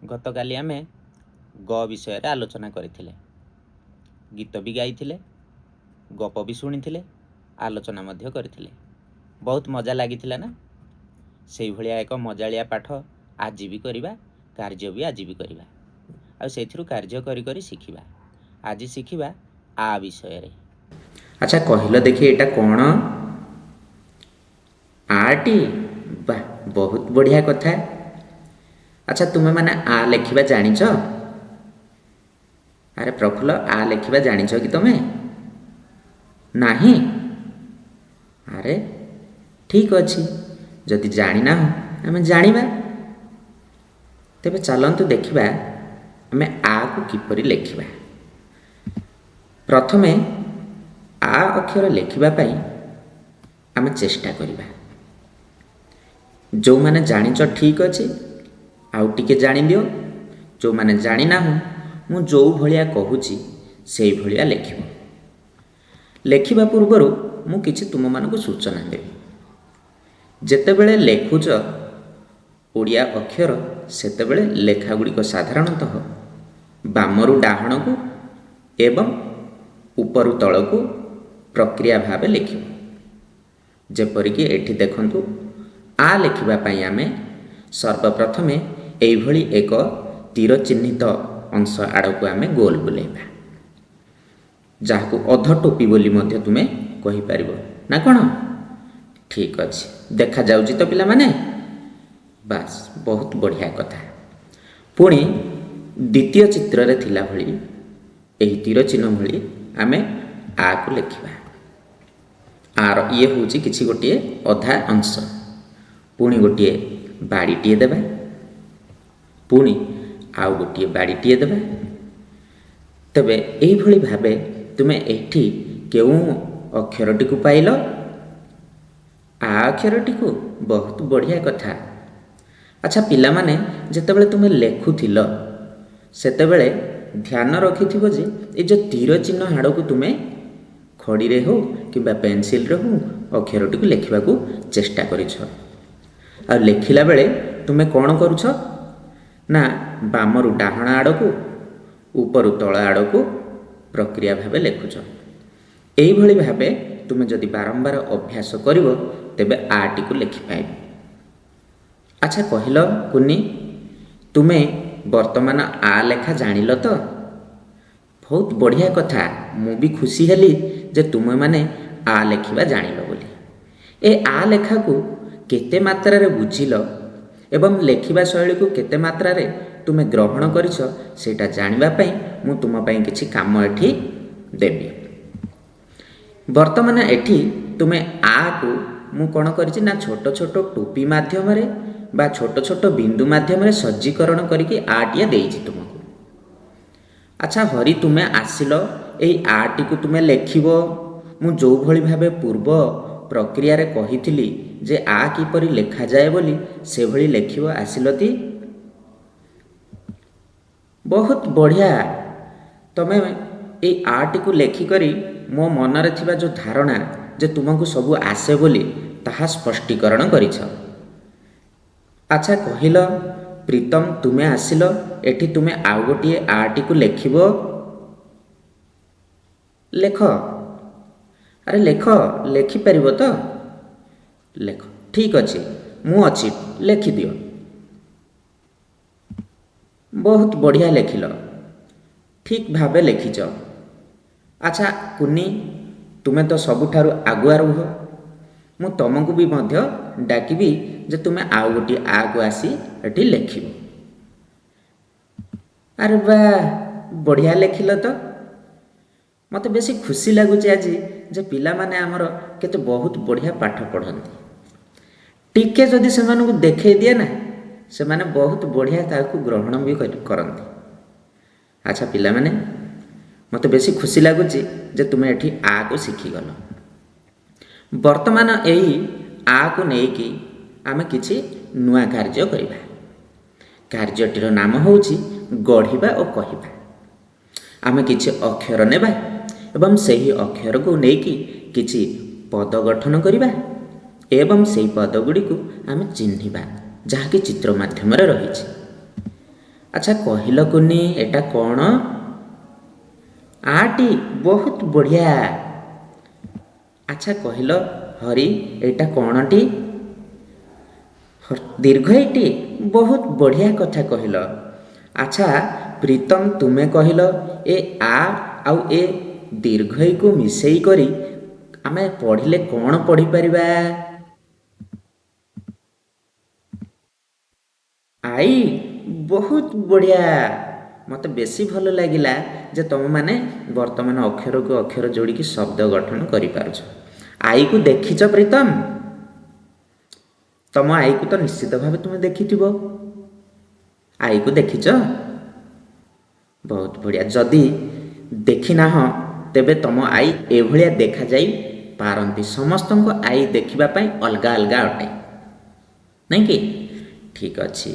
गतकाली आमे ग विषय आलोचना करथिले। गीत भी गाइथिले, गप भी शुणिथिले, आलोचना मध्य करथिले। बहुत मजा लागिथिला ना। सेही भलिया एक मजालिया पाठ आज भी करिबा, कार्य भी आज भी करिबा। आ सेथिरु कार्य करी करी शिखिबा। आज शिखिबा आ विषय रे। अच्छा कहिल देखि एटा कोन? आटी वाह बहुत बढ़िया कथा। अच्छा तुमे माने आ लेखिबा जानिछ? अरे प्रफुल्ल आ लेखिबा जानिछ कि तमे? नाही? अरे ठीक अछि, जदि जानि ना आमे जानिबा। तेबे चलंतु देखिबा आमे आ को किपरि लेखिबा। प्रथमे आ अक्षर लेखिबा पई आमे चेष्टा करिबा। जो माने जानिछ ठीक अछि, आउ टिके जानि दियो। जो माने जानि ना मु जो भलिया कहूची सेही भलिया लेखिबो। लेखिबा पूर्वरु मु किछि तुम मानकु सूचना देबी। जेतेबेले लेखुच ओडिया अक्षर सेतेबेले लेखा गुड़िक साधारणतः बामरु डाहणकु एवं उपरु तळकु प्रक्रिया भावे लेखिबो। जेपरिकी एठी देखंतु आ लेखिबा पई आमे सर्वप्रथमे एई भली एक तीर चिह्नित अंश आड़कु आमे गोल बुलेबा, जाहाकु अध टोपी बोली मध्य तुमे कहि परिबो ना कोन? ठीक अछि, देखा जाउची तो पिला माने? बास बहुत बढ़िया कथा। पुणी द्वितीय चित्र रे थिला भली एही तीर चिन्ह भली आमे आ को लेखिबा। आर ये होची किछि गोटिए अधा अंश। पुणी गोटिए बाड़ीटिए देबा, पुणी आउ गोटिए बाड़ीटिए देबा। तबे एही भली भाबे तुमे एठी केउ अक्षरटी को पाइलो? आ अक्षरटी को। बहुत बढ़िया कथा। अच्छा पिला माने जेतेबेले तुमे लेखुथिलो सेतेबेले ध्यान रखिथिबो जे ए जो तीर चिन्ह हाड़कु तुमे खड़ी रे हो किबा पेंसिल रे हो अक्षरटी को लेखिबा को चेष्टा करिछ। आ लेखिला बेले तुमे कोन करूछ ना बामरु डाहण आड़कु उपरु तळ आड़कु प्रक्रिया भावे लेखुछ। एही भली भावे तुमे जदि बारंबार अभ्यास करिवो तेबे आटी को लेखि पाइबो। अच्छा कहिलो कुन्नी, तुमे वर्तमान आ लेखा जानिलो तो? बहुत बढ़िया कथा। मु भी खुशी हेली जे तुमे माने आ लेखिबा जानिलो बोली। ए आ लेखा को केते मात्रा रे बुझिलो एवं लेखिबा शैली को केते मात्रा रे तुमे ग्रहण करिछ सेटा जानिबा पई मु तुम पई किछि काम एठी देबी। वर्तमान एठी तुमे आ को मु कोन करिछि ना छोट छोट टोपी माध्यम रे बा छोट छोट बिंदु माध्यम रे सज्जीकरण करिकि आटिया देइछि तुमको। अच्छा हरि तुमे आसिलो एई आटी को तुमे लेखिबो। मु जो भली भावे पूर्व प्रक्रिया रे कहिथिली जे आ किपरि लेखा जाए बोली से भली लेखिबो आसिलती। बहुत बढ़िया। तमे ए आटी को लेखि करी मो मन रे थिबा जो धारणा जे तुमको सब आसे बोली ताहा स्पष्टीकरण करिछ। अच्छा कहिलो प्रीतम तुमे आसिलो एठी तुमे आउ गोटिए आटी को लेखिबो। लेख। अरे लेख, लेखि परिबो तो? लेख। ठीक अछि, मु अछि, लेखि दियो। बहुत बढ़िया लेखिल, ठीक भावे लेखिच। अच्छा कुन्नी, तुमे तो सबुठारु आगुआ रुह। मु तुमको भी मध्य डाकिबी जे तुमे आउ गोटी आगु आसी एठी लेखिबो। अरे वाह बढ़िया लेखिल तो। मते बेसी खुशी लागुची आज जे पिला माने हमर केते बहुत बढ़िया पाठ पढ़ंती। टिके जदि सेमानकु देखै दिए ना से माने बहुत बढ़िया ताकू ग्रहण भी करंती। अच्छा पिला माने मते बेसी खुशी लागुची जे तुमे एठी आ को शिखि गलो। वर्तमान एई आ को नेकी आमे किछि नुआ कार्य करिबा। कार्यटिर नाम होउची गढ़िबा और कहिबा। आमे किछि अक्षर नेबा एवं सही अक्षर को नेकी किछि पद गठन करिबा एवं सही पद गुडी को आमे चिन्हिबा जहा कि चित्र माध्यम रे रहिछि। ଆଚ୍ଛା କହିଲ କୁନି ଏଟା କ'ଣ? ଆଟି ବହୁତ ବଢ଼ିଆ। ଆଚ୍ଛା କହିଲ ହରି ଏଇଟା କ'ଣଟି? ଦୀର୍ଘଇଟି ବହୁତ ବଢ଼ିଆ କଥା କହିଲ। ଆଚ୍ଛା ପ୍ରୀତମ ତୁମେ କହିଲ ଏ ଆ ଆଉ ଏ ଦୀର୍ଘଇକୁ ମିଶେଇ କରି ଆମେ ପଢ଼ିଲେ କ'ଣ ପଢ଼ିପାରିବା? ଆଇ ବହୁତ ବଢ଼ିଆ। ମୋତେ ବେଶୀ ଭଲ ଲାଗିଲା ଯେ ତୁମେମାନେ ବର୍ତ୍ତମାନ ଅକ୍ଷରକୁ ଅକ୍ଷର ଯୋଡ଼ିକି ଶବ୍ଦ ଗଠନ କରିପାରୁଛ। ଆଈକୁ ଦେଖିଛ ପ୍ରୀତମ? ତମ ଆଈକୁ ତ ନିଶ୍ଚିତ ଭାବେ ତୁମେ ଦେଖିଥିବ। ଆଈକୁ ଦେଖିଛ? ବହୁତ ବଢ଼ିଆ। ଯଦି ଦେଖିନାହଁ ତେବେ ତମ ଆଈ ଏଭଳିଆ ଦେଖାଯାଇ ପାରନ୍ତି। ସମସ୍ତଙ୍କ ଆଈ ଦେଖିବା ପାଇଁ ଅଲଗା ଅଲଗା ଅଟେ, ନାଇଁ କି? ଠିକ୍ ଅଛି।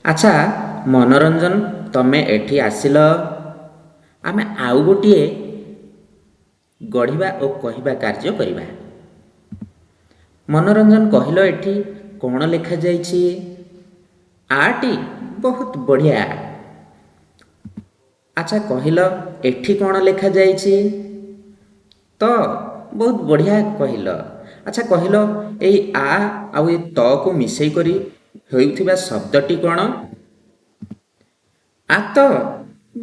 ଆଚ୍ଛା ମନୋରଞ୍ଜନ ତମେ ଏଠି ଆସିଲ। ଆମେ ଆଉ ଗୋଟିଏ ଗଢ଼ିବା ଓ କହିବା କାର୍ଯ୍ୟ କରିବା। ମନୋରଞ୍ଜନ କହିଲ ଏଠି କ'ଣ ଲେଖାଯାଇଛି? ଆଟି ବହୁତ ବଢ଼ିଆ। ଆଚ୍ଛା କହିଲ ଏଠି କ'ଣ ଲେଖାଯାଇଛି? ତ ବହୁତ ବଢ଼ିଆ କହିଲ। ଆଚ୍ଛା କହିଲ ଏଇ ଆ ଆଉ ଏ ତକୁ ମିଶେଇ କରି ହେଉଥିବା ଶବ୍ଦଟି କ'ଣ? ଆତ।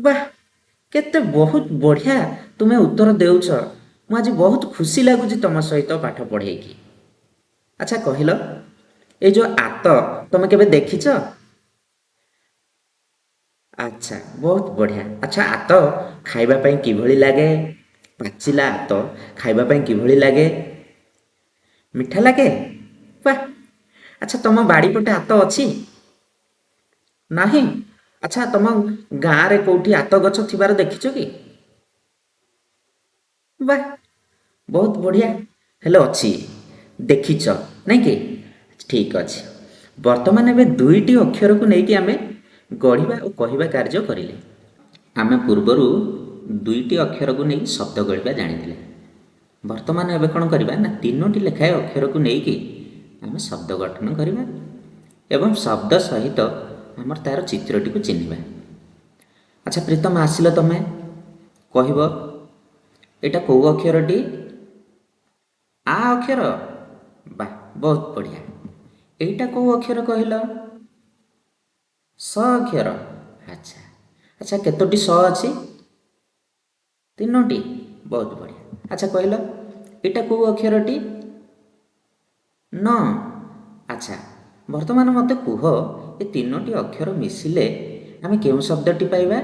ବାଃ କେତେ ବହୁତ ବଢ଼ିଆ ତୁମେ ଉତ୍ତର ଦେଉଛ। ମୁଁ ଆଜି ବହୁତ ଖୁସି ଲାଗୁଛି ତମ ସହିତ ପାଠ ପଢ଼େଇକି। ଆଚ୍ଛା କହିଲ ଏଇ ଯେଉଁ ଆତ ତମେ କେବେ ଦେଖିଛ? ଆଚ୍ଛା ବହୁତ ବଢ଼ିଆ। ଆଚ୍ଛା ଆତ ଖାଇବା ପାଇଁ କିଭଳି ଲାଗେ? ପାଚିଲା ଆତ ଖାଇବା ପାଇଁ କିଭଳି ଲାଗେ? ମିଠା ଲାଗେ? ବାଃ। ଆଚ୍ଛା ତମ ବାଡ଼ି ପଟେ ଆତ ଅଛି? ନାହିଁ? ଆଚ୍ଛା ତମ ଗାଁରେ କେଉଁଠି ଆତ ଗଛ ଥିବାର ଦେଖିଛ କି? ବାଃ ବହୁତ ବଢ଼ିଆ। ହେଲେ ଅଛି, ଦେଖିଛ ନାଇଁ କି? ଠିକ୍ ଅଛି। ବର୍ତ୍ତମାନ ଏବେ ଦୁଇଟି ଅକ୍ଷରକୁ ନେଇକି ଆମେ ଗଢ଼ିବା ଓ କହିବା କାର୍ଯ୍ୟ କରିଲେ। ଆମେ ପୂର୍ବରୁ ଦୁଇଟି ଅକ୍ଷରକୁ ନେଇ ଶବ୍ଦ ଗଢ଼ିବା ଜାଣିଥିଲେ। ବର୍ତ୍ତମାନ ଏବେ କ'ଣ କରିବା ନା ତିନୋଟି ଲେଖାଏଁ ଅକ୍ଷରକୁ ନେଇକି ଆମେ ଶବ୍ଦ ଗଠନ କରିବା ଏବଂ ଶବ୍ଦ ସହିତ ଆମର ତା'ର ଚିତ୍ରଟିକୁ ଚିହ୍ନିବା। ଆଚ୍ଛା ପ୍ରୀତମ ଆସିଲ ତମେ କହିବ ଏଇଟା କେଉଁ ଅକ୍ଷରଟି? ଆ ଅକ୍ଷର। ବାଃ ବହୁତ ବଢ଼ିଆ। ଏଇଟା କେଉଁ ଅକ୍ଷର କହିଲ? ସ ଅକ୍ଷର। ଆଚ୍ଛା ଆଚ୍ଛା କେତୋଟି ସ ଅଛି? ତିନୋଟି। ବହୁତ ବଢ଼ିଆ। ଆଚ୍ଛା କହିଲ ଏଇଟା କେଉଁ ଅକ୍ଷରଟି? ନ। ଆଚ୍ଛା ବର୍ତ୍ତମାନ ମୋତେ କୁହ ଏ ତିନୋଟି ଅକ୍ଷର ମିଶିଲେ ଆମେ କେଉଁ ଶବ୍ଦଟି ପାଇବା?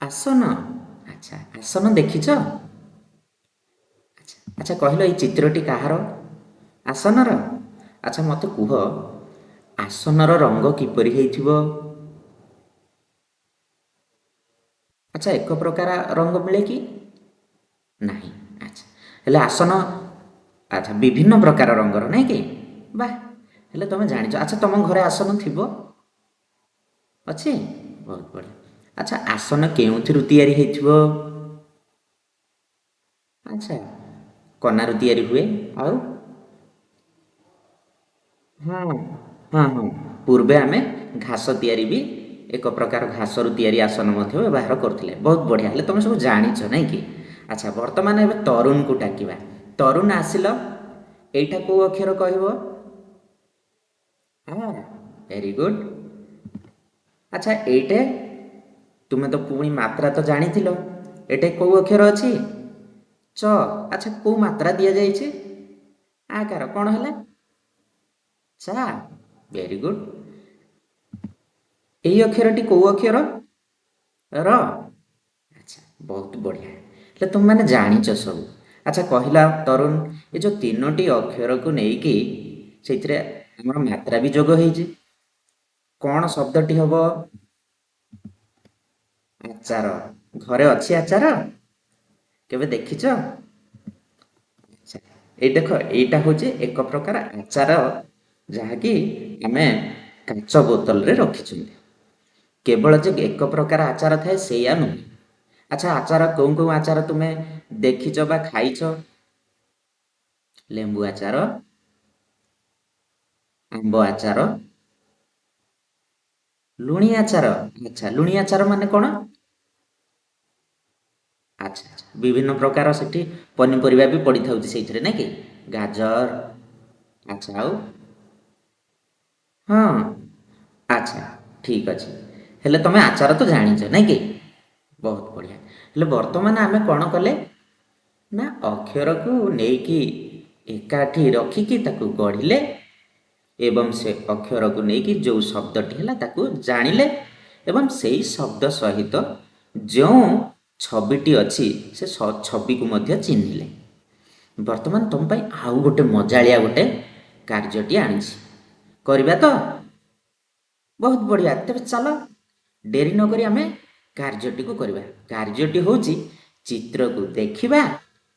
ଆସନ। ଆଚ୍ଛା ଆସନ ଦେଖିଛ? ଆଚ୍ଛା ଆଚ୍ଛା କହିଲ ଏଇ ଚିତ୍ରଟି କାହାର? ଆସନର। ଆଚ୍ଛା ମୋତେ କୁହ ଆସନର ରଙ୍ଗ କିପରି ହେଇଥିବ? ଆଚ୍ଛା ଏକ ପ୍ରକାର ରଙ୍ଗ ମିଳେ କି? ନାହିଁ। ଆଚ୍ଛା ହେଲେ ଆସନ ଆଚ୍ଛା ବିଭିନ୍ନ ପ୍ରକାର ରଙ୍ଗର ନାଇଁ କି? ବାଃ ହେଲେ ତମେ ଜାଣିଛ। ଆଚ୍ଛା ତମ ଘରେ ଆସନ ଥିବ? ଅଛି? ବହୁତ ବଢ଼ିଆ। ଆଚ୍ଛା ଆସନ କେଉଁଥିରୁ ତିଆରି ହେଇଥିବ? ଆଚ୍ଛା କନାରୁ ତିଆରି ହୁଏ। ଆଉ ହଁ ହଁ ହଁ ପୂର୍ବେ ଆମେ ଘାସ ତିଆରି ବି ଏକ ପ୍ରକାର ଘାସରୁ ତିଆରି ଆସନ ମଧ୍ୟ ବ୍ୟବହାର କରୁଥିଲେ। ବହୁତ ବଢ଼ିଆ। ହେଲେ ତମେ ସବୁ ଜାଣିଛ ନାଇଁ କି? ଆଚ୍ଛା ବର୍ତ୍ତମାନ ଏବେ ତରୁଣକୁ ଡାକିବା। ତରୁଣ ଆସିଲ। ଏଇଟା କେଉଁ ଅକ୍ଷର କହିବ? ହଁ ଭେରି ଗୁଡ୍। ଆଚ୍ଛା ଏଇଟେ ତୁମେ ତ ପୁଣି ମାତ୍ରା ତ ଜାଣିଥିଲ। ଏଇଟେ କେଉଁ ଅକ୍ଷର ଅଛି? ଚ। ଆଚ୍ଛା କେଉଁ ମାତ୍ରା ଦିଆଯାଇଛି? ଆକାର କ'ଣ ହେଲା? ଚା। Very good. ଏଇ ଅକ୍ଷରଟି କେଉଁ ଅକ୍ଷର? ର। ଆଚ୍ଛା ବହୁତ ବଢ଼ିଆ। ହେଲେ ତୁମେମାନେ ଜାଣିଛ ସବୁ। ଆଚ୍ଛା କହିଲା ତରୁଣ ଏ ଯେଉଁ ତିନୋଟି ଅକ୍ଷରକୁ ନେଇକି ସେଇଥିରେ ଆମର ମାତ୍ରା ବି ଯୋଗ ହେଇଛି। କ'ଣ ଶବ୍ଦଟି ହବ? ଆଚାର। ଘରେ ଅଛି ଆଚାର? କେବେ ଦେଖିଛ? ଆଚ୍ଛା ଏଇ ଦେଖ ଏଇଟା ହେଉଛି ଏକ ପ୍ରକାର ଆଚାର ଯାହାକି ଆମେ କାଚ ବୋତଲରେ ରଖିଛନ୍ତି। କେବଳ ଯେ ଏକ ପ୍ରକାର ଆଚାର ଥାଏ ସେଇଆ ନୁହେଁ। ଆଚ୍ଛା ଆଚାର କେଉଁ କେଉଁ ଆଚାର ତୁମେ ଦେଖିଛ ବା ଖାଇଛ? ଲେମ୍ବୁ ଆଚାର, ଆମ୍ବ ଆଚାର, ଲୁଣି ଆଚାର। ଆଚ୍ଛା, ଲୁଣି ଆଚାର ମାନେ କ'ଣ? ଆଚ୍ଛା ଆଚ୍ଛା, ବିଭିନ୍ନ ପ୍ରକାର ସେଠି ପନିପରିବା ବି ପଡ଼ିଥାଉଛି ସେଇଥିରେ ନାଇଁ କି? ଗାଜର, ଆଚ୍ଛା ଆଉ ହଁ, ଆଚ୍ଛା, ଠିକ୍ ଅଛି। ହେଲେ ତମେ ଆଚାର ତ ଜାଣିଛ ନାଇଁ କି? ବହୁତ ବଢ଼ିଆ। ହେଲେ ବର୍ତ୍ତମାନ ଆମେ କ'ଣ କଲେ ନା ଅକ୍ଷରକୁ ନେଇକି ଏକାଠି ରଖିକି ତାକୁ ଗଢ଼ିଲେ ଏବଂ ସେ ଅକ୍ଷରକୁ ନେଇକି ଯେଉଁ ଶବ୍ଦଟି ହେଲା ତାକୁ ଜାଣିଲେ ଏବଂ ସେଇ ଶବ୍ଦ ସହିତ ଯେଉଁ ଛବିଟି ଅଛି ସେ ଛବିକୁ ମଧ୍ୟ ଚିହ୍ନିଲେ। ବର୍ତ୍ତମାନ ତୁମ ପାଇଁ ଆଉ ଗୋଟେ ମଜାଳିଆ ଗୋଟେ କାର୍ଯ୍ୟଟି ଆଣିଛି, କରିବା ତ? ବହୁତ ବଢ଼ିଆ। ତେବେ ଚାଲ ଡେରି ନକରି ଆମେ କାର୍ଯ୍ୟଟିକୁ କରିବା। କାର୍ଯ୍ୟଟି ହେଉଛି ଚିତ୍ରକୁ ଦେଖିବା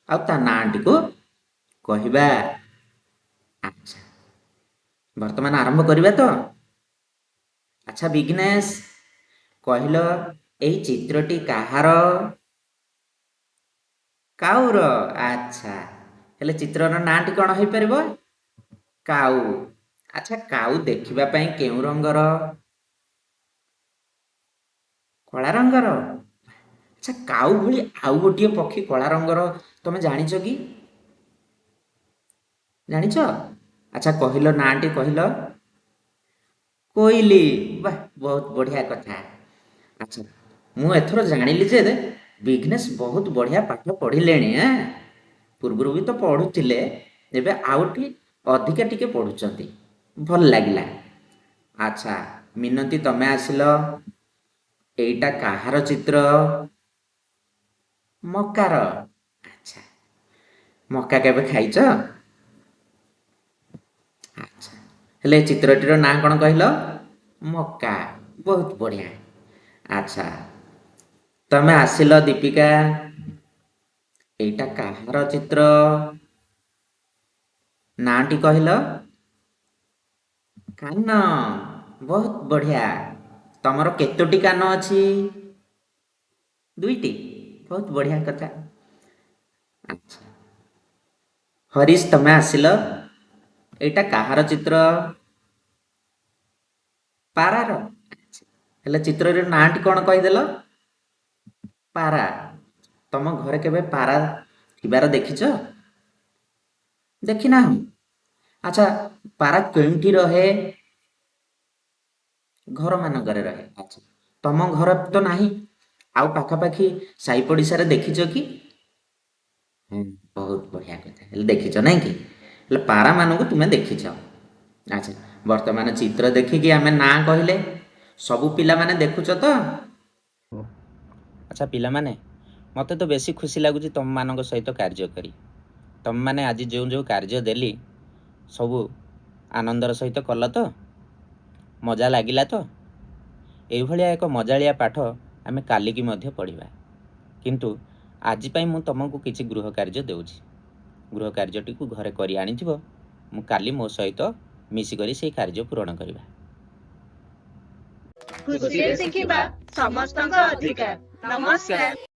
ଆଉ ତା ନାଁଟିକୁ କହିବା। ଆଚ୍ଛା, ବର୍ତ୍ତମାନ ଆରମ୍ଭ କରିବା ତ? ଆଚ୍ଛା ବିଘ୍ନେଶ, କହିଲ ଏଇ ଚିତ୍ରଟି କାହାର? କାଉର। ଆଚ୍ଛା, ହେଲେ ଚିତ୍ରର ନାଁଟି କ'ଣ ହେଇପାରିବ? କାଉ। ଆଚ୍ଛା, କାଉ ଦେଖିବା ପାଇଁ କେଉଁ ରଙ୍ଗର? କଳା ରଙ୍ଗର। ଆଚ୍ଛା, କାଉ ଭଳି ଆଉ ଗୋଟିଏ ପକ୍ଷୀ କଳା ରଙ୍ଗର ତମେ ଜାଣିଛ କି? ଜାଣିଛ? ଆଚ୍ଛା କହିଲ, ନାଁଟି କହିଲ। କୋଇଲି। ବାଃ, ବହୁତ ବଢ଼ିଆ କଥା। ଆଚ୍ଛା, ମୁଁ ଏଥର ଜାଣିଲି ଯେ ବିଘ୍ନେଶ ବହୁତ ବଢ଼ିଆ ପାଠ ପଢ଼ିଲେଣି। ପୂର୍ବରୁ ବି ତ ପଢ଼ୁଥିଲେ, ଏବେ ଆଉଠି ଅଧିକା ଟିକେ ପଢ଼ୁଛନ୍ତି, ଭଲ ଲାଗିଲା। ଆଚ୍ଛା ମିନତି, ତମେ ଆସିଲ। ଏଇଟା କାହାର ଚିତ୍ର? ମକାର। ଆଚ୍ଛା, ମକା କେବେ ଖାଇଛ? ଆଚ୍ଛା, ହେଲେ ଚିତ୍ରଟିର ନାଁ କ'ଣ କହିଲ? ମକା। ବହୁତ ବଢ଼ିଆ। ଆଚ୍ଛା, ତମେ ଆସିଲ ଦୀପିକା। ଏଇଟା କାହାର ଚିତ୍ର? ନାଁଟି କହିଲ। କାନ। ବହୁତ ବଢ଼ିଆ। ତମର କେତୋଟି କାନ ଅଛି? ଦୁଇଟି। ବହୁତ ବଢ଼ିଆ କଥା। ଆଚ୍ଛା, ହରିଶ, ତମେ ଆସିଲ। ଏଇଟା କାହାର ଚିତ୍ର? ପାରାର। ଆଚ୍ଛା, ହେଲେ ଚିତ୍ରରେ ନାଁଟି କ'ଣ କହିଦେଲ? ପାରା। ତମ ଘରେ କେବେ ପାରା ଥିବାର ଦେଖିଛ? ଦେଖିନାହଁ? ଆଚ୍ଛା, ପାରା କେଉଁଠି ରହେ? ଘରମାନଙ୍କରେ ରହେ। ଆଚ୍ଛା, ତମ ଘର ତ ନାହିଁ, ଆଉ ପାଖାପାଖି ସାହି ପଡ଼ିଶାରେ ଦେଖିଛ କି? ହୁଁ, ବହୁତ ବଢ଼ିଆ କଥା। ହେଲେ ଦେଖିଛ ନାଇଁ କି? ହେଲେ ପାରାମାନଙ୍କୁ ତୁମେ ଦେଖିଛ। ଆଚ୍ଛା, ବର୍ତ୍ତମାନ ଚିତ୍ର ଦେଖିକି ଆମେ ନାଁ କହିଲେ ସବୁ ପିଲାମାନେ ଦେଖୁଛ ତ? ଆଚ୍ଛା ପିଲାମାନେ, ମୋତେ ତ ବେଶୀ ଖୁସି ଲାଗୁଛି ତୁମମାନଙ୍କ ସହିତ କାର୍ଯ୍ୟ କରି। ତୁମମାନେ ଆଜି ଯେଉଁ ଯେଉଁ କାର୍ଯ୍ୟ ଦେଲି ସବୁ ଆନନ୍ଦର ସହିତ କଲ ତ? ମଜା ଲାଗିଲା ତ? ଏଇଭଳିଆ ଏକ ମଜାଳିଆ ପାଠ ଆମେ କାଲିକି ମଧ୍ୟ ପଢ଼ିବା। କିନ୍ତୁ ଆଜି ପାଇଁ ମୁଁ ତୁମକୁ କିଛି ଗୃହ କାର୍ଯ୍ୟ ଦେଉଛି। ଗୃହ କାର୍ଯ୍ୟଟିକୁ ଘରେ କରି ଆଣିଥିବ, ମୁଁ କାଲି ମୋ ସହିତ ମିଶିକରି ସେଇ କାର୍ଯ୍ୟ ପୂରଣ କରିବା। ଖୁସିରେ ଶିଖିବା ସମସ୍ତଙ୍କ ଅଧିକାର। ନମସ୍କାର।